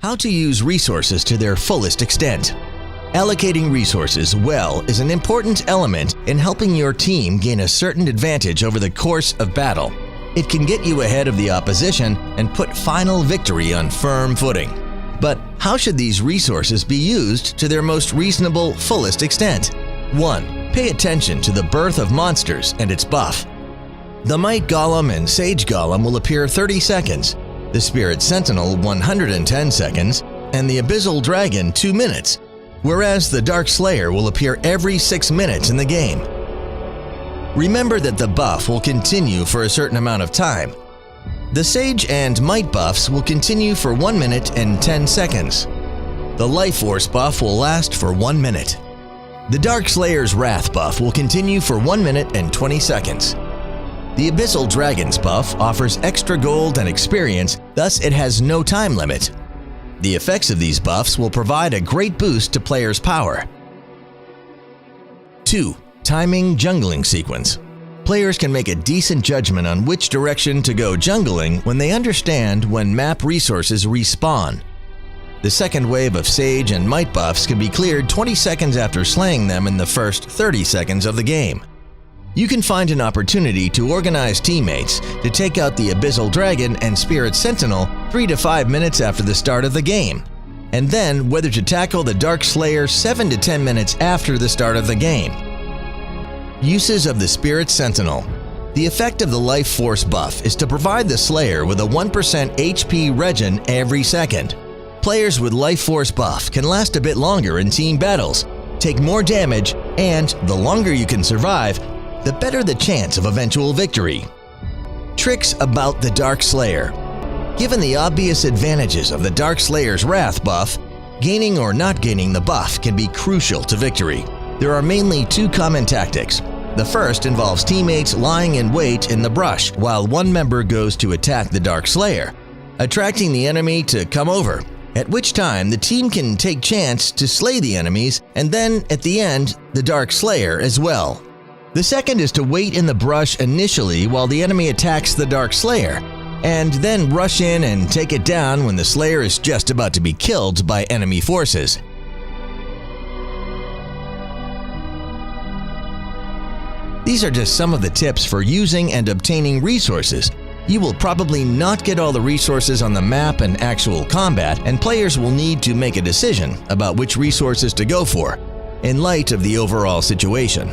How to use resources to their fullest extent. Allocating resources well is an important element in helping your team gain a certain advantage over the course of battle. It can get you ahead of the opposition and put final victory on firm footing. But how should these resources be used to their most reasonable, fullest extent? 1. Pay attention to the birth of monsters and its buff. The Might Golem and Sage Golem will appear 30 seconds, the Spirit Sentinel 110 seconds, and the Abyssal Dragon 2 minutes, whereas the Dark Slayer will appear every 6 minutes in the game. Remember that the buff will continue for a certain amount of time. The Sage and Might buffs will continue for 1 minute and 10 seconds. The Life Force buff will last for 1 minute. The Dark Slayer's Wrath buff will continue for 1 minute and 20 seconds. The Abyssal Dragon's buff offers extra gold and experience, thus it has no time limit. The effects of these buffs will provide a great boost to players' power. 2. Timing jungling sequence. Players can make a decent judgment on which direction to go jungling when they understand when map resources respawn. The second wave of Sage and Might buffs can be cleared 20 seconds after slaying them in the first 30 seconds of the game. You can find an opportunity to organize teammates to take out the Abyssal Dragon and Spirit Sentinel 3 to 5 minutes after the start of the game, and then whether to tackle the Dark Slayer 7 to 10 minutes after the start of the game. Uses of the Spirit Sentinel. The effect of the Life Force buff is to provide the Slayer with a 1% HP regen every second. Players with Life Force buff can last a bit longer in team battles, take more damage, and the longer you can survive, the better the chance of eventual victory. Tricks about the Dark Slayer. Given the obvious advantages of the Dark Slayer's Wrath buff, gaining or not gaining the buff can be crucial to victory. There are mainly 2 common tactics. The first involves teammates lying in wait in the brush while one member goes to attack the Dark Slayer, attracting the enemy to come over, at which time the team can take chance to slay the enemies and then, at the end, the Dark Slayer as well. The second is to wait in the brush initially while the enemy attacks the Dark Slayer, and then rush in and take it down when the Slayer is just about to be killed by enemy forces. These are just some of the tips for using and obtaining resources. You will probably not get all the resources on the map in actual combat, and players will need to make a decision about which resources to go for in light of the overall situation.